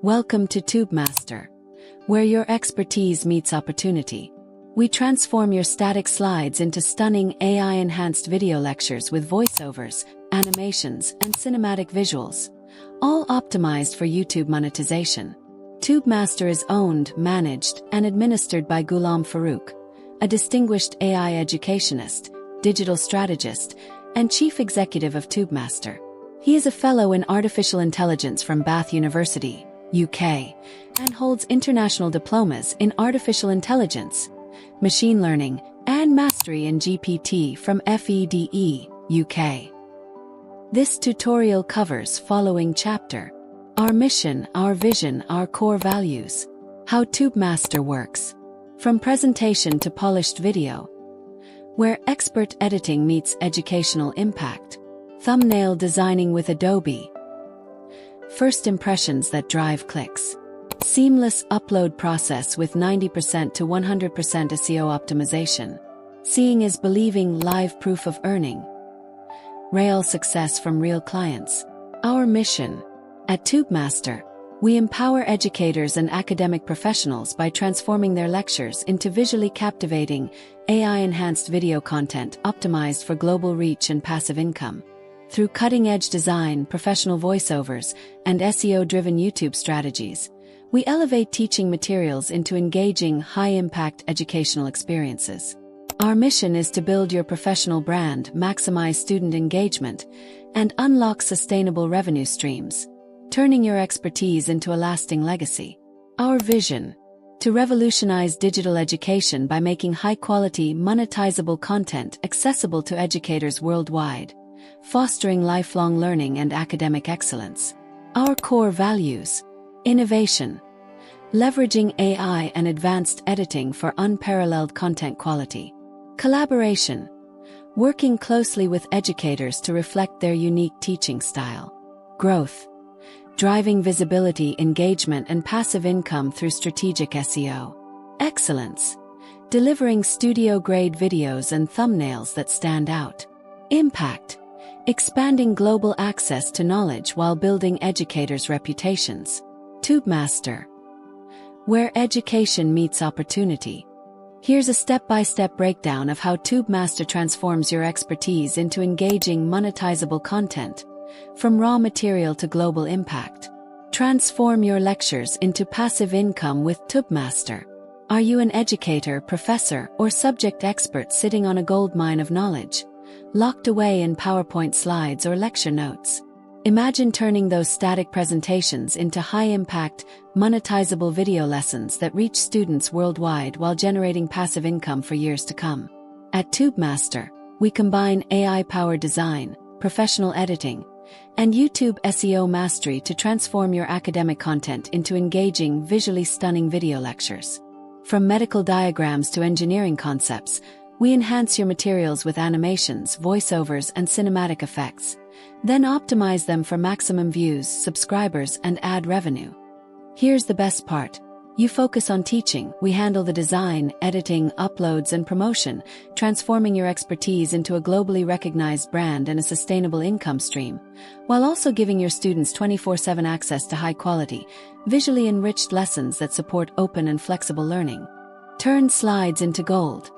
Welcome to TubeMaster, where your expertise meets opportunity. We transform your static slides into stunning AI-enhanced video lectures with voiceovers, animations, and cinematic visuals, all optimized for YouTube monetization. TubeMaster is owned, managed, and administered by Ghulam Farooq, a distinguished AI educationist, digital strategist, and chief executive of TubeMaster. He is a fellow in artificial intelligence from Bath University, UK, and holds international diplomas in artificial intelligence, machine learning, and mastery in GPT from FEDE, UK. This tutorial covers following chapter: our mission, our vision, our core values, how TubeMaster works, from presentation to polished video, where expert editing meets educational impact, thumbnail designing with Adobe, first impressions that drive clicks, seamless upload process with 90% to 100% SEO optimization, seeing is believing live proof of earning, real success from real clients. Our mission. At TubeMaster, we empower educators and academic professionals by transforming their lectures into visually captivating, AI-enhanced video content optimized for global reach and passive income. Through cutting-edge design, professional voiceovers, and SEO-driven YouTube strategies, we elevate teaching materials into engaging, high-impact educational experiences. Our mission is to build your professional brand, maximize student engagement, and unlock sustainable revenue streams, turning your expertise into a lasting legacy. Our vision: to revolutionize digital education by making high-quality, monetizable content accessible to educators worldwide, fostering lifelong learning and academic excellence. Our core values: innovation, leveraging AI and advanced editing for unparalleled content quality; collaboration, working closely with educators to reflect their unique teaching style; growth, driving visibility, engagement, and passive income through strategic SEO; excellence, delivering studio-grade videos and thumbnails that stand out; impact, expanding global access to knowledge while building educators' reputations. TubeMaster, where education meets opportunity. Here's a step-by-step breakdown of how TubeMaster transforms your expertise into engaging, monetizable content, from raw material to global impact. Transform your lectures into passive income with TubeMaster. Are you an educator, professor, or subject expert sitting on a goldmine of knowledge, locked away in PowerPoint slides or lecture notes? Imagine turning those static presentations into high-impact, monetizable video lessons that reach students worldwide while generating passive income for years to come. At TubeMaster, we combine AI-powered design, professional editing, and YouTube SEO mastery to transform your academic content into engaging, visually stunning video lectures. From medical diagrams to engineering concepts, we enhance your materials with animations, voiceovers, and cinematic effects, then optimize them for maximum views, subscribers, and ad revenue. Here's the best part: you focus on teaching, we handle the design, editing, uploads, and promotion, transforming your expertise into a globally recognized brand and a sustainable income stream, while also giving your students 24/7 access to high-quality, visually enriched lessons that support open and flexible learning. Turn slides into gold.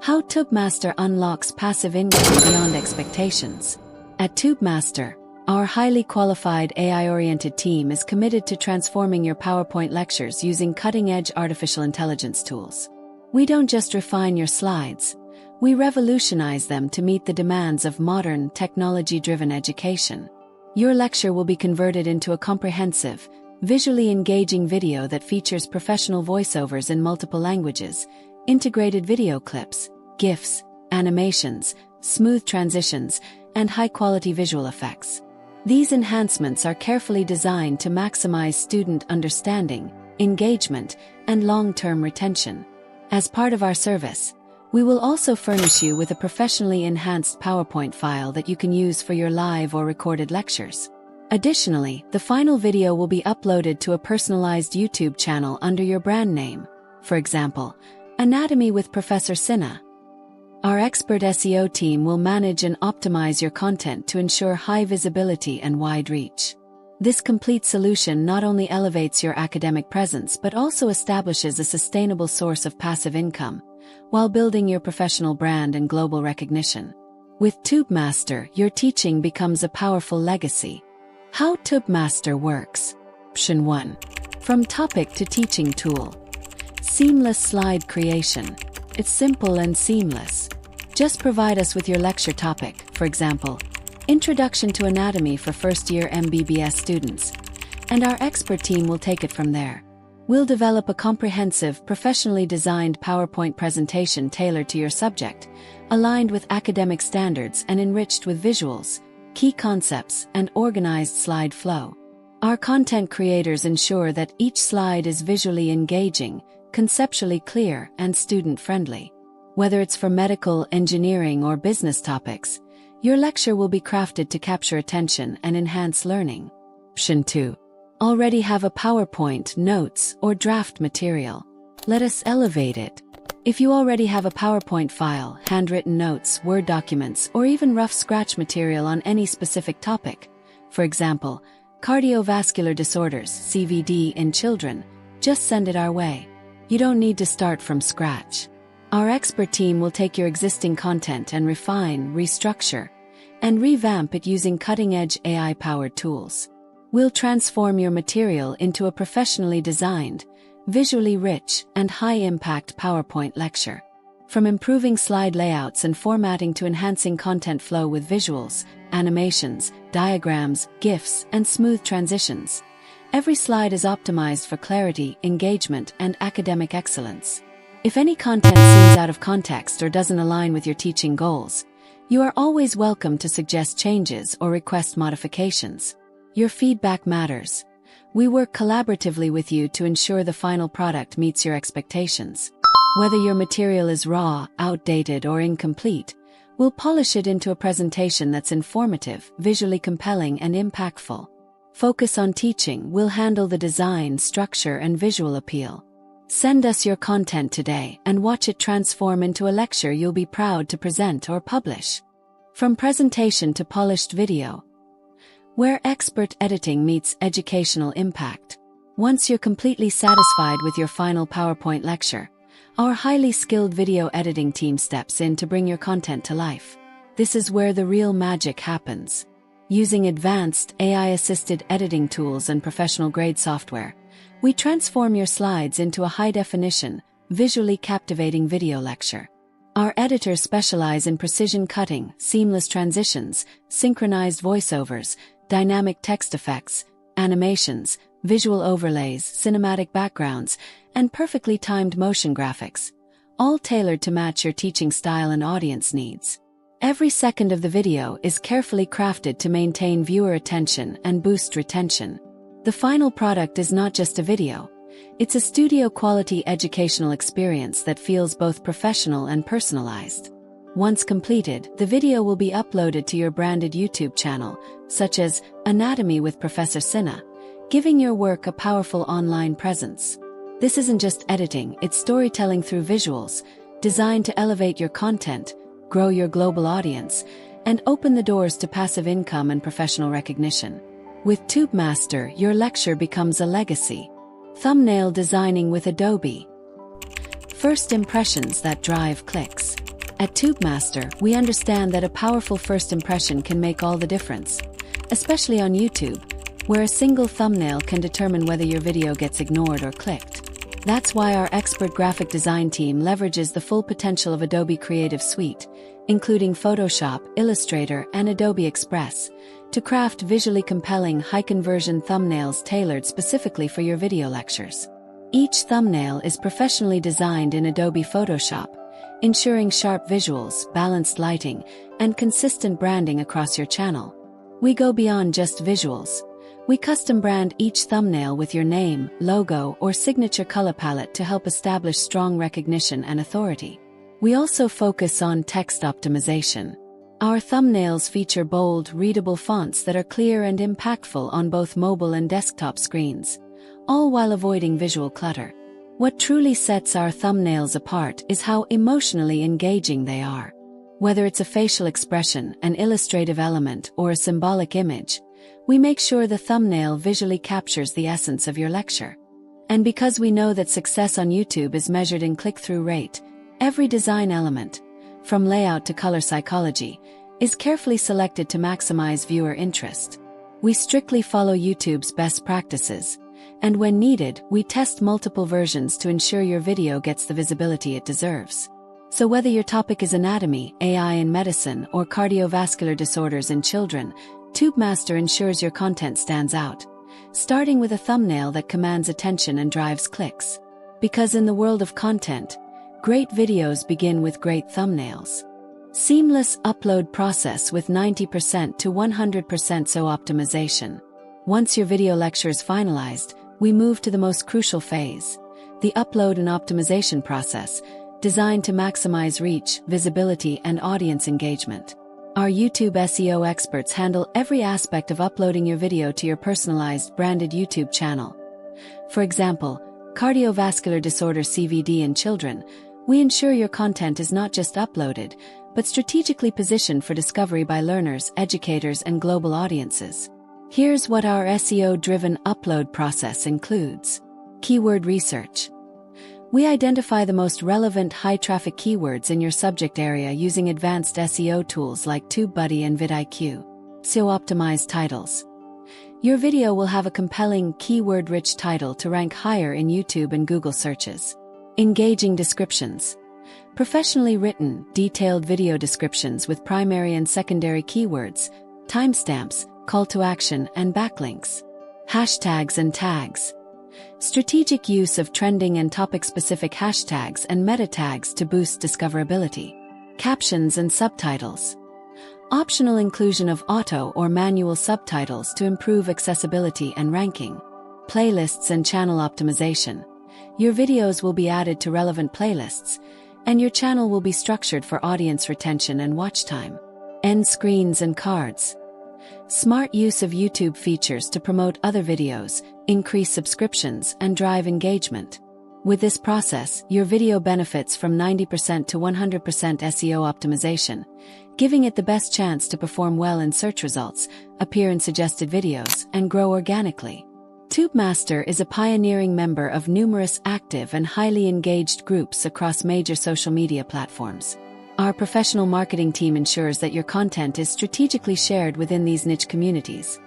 How TubeMaster unlocks passive income beyond expectations. At TubeMaster, our highly qualified AI-oriented team is committed to transforming your PowerPoint lectures using cutting-edge artificial intelligence tools. We don't just refine your slides, we revolutionize them to meet the demands of modern, technology-driven education. Your lecture will be converted into a comprehensive, visually engaging video that features professional voiceovers in multiple languages, integrated video clips, GIFs, animations, smooth transitions, and high-quality visual effects. These enhancements are carefully designed to maximize student understanding, engagement, and long-term retention. As part of our service, we will also furnish you with a professionally enhanced PowerPoint file that you can use for your live or recorded lectures. Additionally, the final video will be uploaded to a personalized YouTube channel under your brand name. For example, Anatomy with Professor Sinha. Our expert SEO team will manage and optimize your content to ensure high visibility and wide reach. This complete solution not only elevates your academic presence but also establishes a sustainable source of passive income, while building your professional brand and global recognition. With TubeMaster, your teaching becomes a powerful legacy. How TubeMaster works. Option 1. From topic to teaching tool. Seamless slide creation. It's simple and seamless. Just provide us with your lecture topic, for example, Introduction to Anatomy for first-year MBBS students, and our expert team will take it from there. We'll develop a comprehensive, professionally designed PowerPoint presentation tailored to your subject, aligned with academic standards and enriched with visuals, key concepts, and organized slide flow. Our content creators ensure that each slide is visually engaging, conceptually clear, and student-friendly. Whether it's for medical, engineering, or business topics, your lecture will be crafted to capture attention and enhance learning. Option 2. Already have a PowerPoint, notes, or draft material. Let us elevate it. If you already have a PowerPoint file, handwritten notes, Word documents, or even rough scratch material on any specific topic, for example, cardiovascular disorders, CVD in children, just send it our way. You don't need to start from scratch. Our expert team will take your existing content and refine, restructure, and revamp it using cutting-edge AI-powered tools. We'll transform your material into a professionally designed, visually rich, and high-impact PowerPoint lecture. From improving slide layouts and formatting to enhancing content flow with visuals, animations, diagrams, GIFs, and smooth transitions, every slide is optimized for clarity, engagement, and academic excellence. If any content seems out of context or doesn't align with your teaching goals, you are always welcome to suggest changes or request modifications. Your feedback matters. We work collaboratively with you to ensure the final product meets your expectations. Whether your material is raw, outdated, or incomplete, we'll polish it into a presentation that's informative, visually compelling, and impactful. Focus on teaching, we'll handle the design, structure, and visual appeal. Send us your content today and watch it transform into a lecture you'll be proud to present or publish. From presentation to polished video, where expert editing meets educational impact. Once you're completely satisfied with your final PowerPoint lecture, our highly skilled video editing team steps in to bring your content to life. This is where the real magic happens. Using advanced AI-assisted editing tools and professional-grade software, we transform your slides into a high-definition, visually captivating video lecture. Our editors specialize in precision cutting, seamless transitions, synchronized voiceovers, dynamic text effects, animations, visual overlays, cinematic backgrounds, and perfectly timed motion graphics, all tailored to match your teaching style and audience needs. Every second of the video is carefully crafted to maintain viewer attention and boost retention. The final product is not just a video. It's a studio-quality educational experience that feels both professional and personalized. Once completed, the video will be uploaded to your branded YouTube channel, such as Anatomy with Professor Sinha, giving your work a powerful online presence. This isn't just editing, it's storytelling through visuals, designed to elevate your content, grow your global audience, and open the doors to passive income and professional recognition. With TubeMaster, your lecture becomes a legacy. Thumbnail designing with Adobe. First impressions that drive clicks. At TubeMaster, we understand that a powerful first impression can make all the difference, especially on YouTube, where a single thumbnail can determine whether your video gets ignored or clicked. That's why our expert graphic design team leverages the full potential of Adobe Creative Suite, including Photoshop, Illustrator, and Adobe Express, to craft visually compelling, high-conversion thumbnails tailored specifically for your video lectures. Each thumbnail is professionally designed in Adobe Photoshop, ensuring sharp visuals, balanced lighting, and consistent branding across your channel. We go beyond just visuals. We custom brand each thumbnail with your name, logo, or signature color palette to help establish strong recognition and authority. We also focus on text optimization. Our thumbnails feature bold, readable fonts that are clear and impactful on both mobile and desktop screens, all while avoiding visual clutter. What truly sets our thumbnails apart is how emotionally engaging they are. Whether it's a facial expression, an illustrative element, or a symbolic image, We make sure the thumbnail visually captures the essence of your lecture. And because we know that success on YouTube is measured in click-through rate, every design element, from layout to color psychology, is carefully selected to maximize viewer interest. We strictly follow YouTube's best practices, and when needed, we test multiple versions to ensure your video gets the visibility it deserves. So whether your topic is anatomy, AI in medicine, or cardiovascular disorders in children, TubeMaster ensures your content stands out, starting with a thumbnail that commands attention and drives clicks. Because in the world of content, great videos begin with great thumbnails. Seamless upload process with 90% to 100% SEO optimization. Once your video lecture is finalized, we move to the most crucial phase, the upload and optimization process, designed to maximize reach, visibility, and audience engagement. Our YouTube SEO experts handle every aspect of uploading your video to your personalized, branded YouTube channel. For example, cardiovascular disorder (CVD) in children, we ensure your content is not just uploaded, but strategically positioned for discovery by learners, educators, and global audiences. Here's what our SEO-driven upload process includes. Keyword research. We identify the most relevant high-traffic keywords in your subject area using advanced SEO tools like TubeBuddy and vidIQ. SEO-optimized titles. Your video will have a compelling, keyword-rich title to rank higher in YouTube and Google searches. Engaging descriptions. Professionally written, detailed video descriptions with primary and secondary keywords, timestamps, call to action, and backlinks. Hashtags and tags. Strategic use of trending and topic-specific hashtags and meta tags to boost discoverability. Captions and subtitles. Optional inclusion of auto or manual subtitles to improve accessibility and ranking. Playlists and channel optimization. Your videos will be added to relevant playlists, and your channel will be structured for audience retention and watch time. End screens and cards. Smart use of YouTube features to promote other videos, increase subscriptions, and drive engagement. With this process, your video benefits from 90% to 100% SEO optimization, giving it the best chance to perform well in search results, appear in suggested videos, and grow organically. TubeMaster is a pioneering member of numerous active and highly engaged groups across major social media platforms. Our professional marketing team ensures that your content is strategically shared within these niche communities,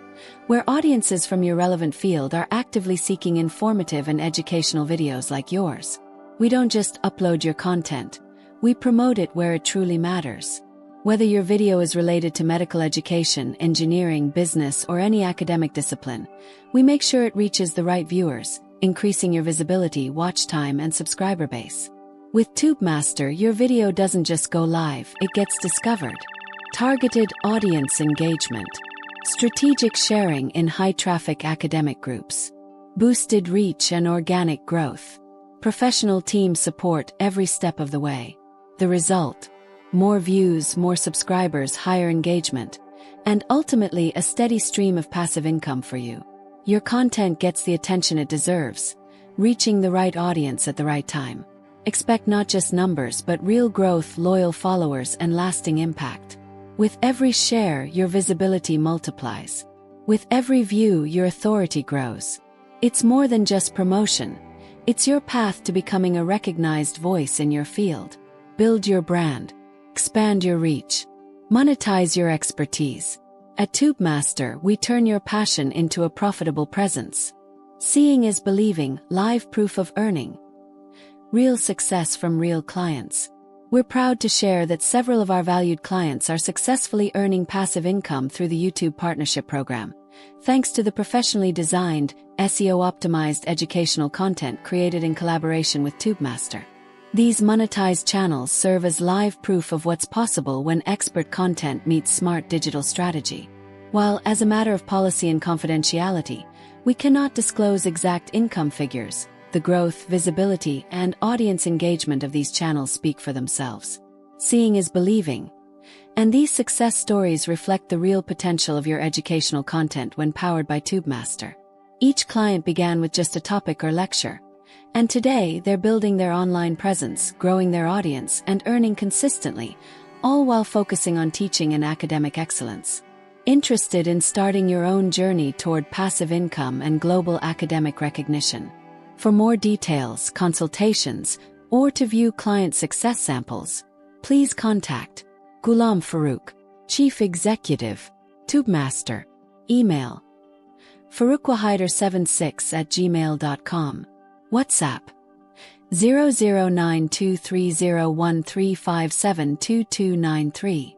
where audiences from your relevant field are actively seeking informative and educational videos like yours. We don't just upload your content, we promote it where it truly matters. Whether your video is related to medical education, engineering, business, or any academic discipline, we make sure it reaches the right viewers, increasing your visibility, watch time, and subscriber base. With TubeMaster, your video doesn't just go live, it gets discovered. Targeted audience engagement. Strategic sharing in high-traffic academic groups. Boosted reach and organic growth. Professional teams support every step of the way. The result: more views, more subscribers, higher engagement, and ultimately a steady stream of passive income for you. Your content gets the attention it deserves, reaching the right audience at the right time. Expect not just numbers but real growth, loyal followers, and lasting impact. With every share, your visibility multiplies. With every view, your authority grows. It's more than just promotion. It's your path to becoming a recognized voice in your field. Build your brand. Expand your reach. Monetize your expertise. At TubeMaster, we turn your passion into a profitable presence. Seeing is believing, live proof of earning. Real success from real clients. We're proud to share that several of our valued clients are successfully earning passive income through the YouTube Partnership Program, thanks to the professionally designed, SEO-optimized educational content created in collaboration with TubeMaster. These monetized channels serve as live proof of what's possible when expert content meets smart digital strategy. While, as a matter of policy and confidentiality, we cannot disclose exact income figures, the growth, visibility, and audience engagement of these channels speak for themselves. Seeing is believing, and these success stories reflect the real potential of your educational content when powered by TubeMaster. Each client began with just a topic or lecture, and today they're building their online presence, growing their audience, and earning consistently, all while focusing on teaching and academic excellence. Interested in starting your own journey toward passive income and global academic recognition? For more details, consultations, or to view client success samples, please contact Ghulam Farooq, Chief Executive, TubeMaster. Email farooqwahider76@gmail.com. WhatsApp 00923013572293.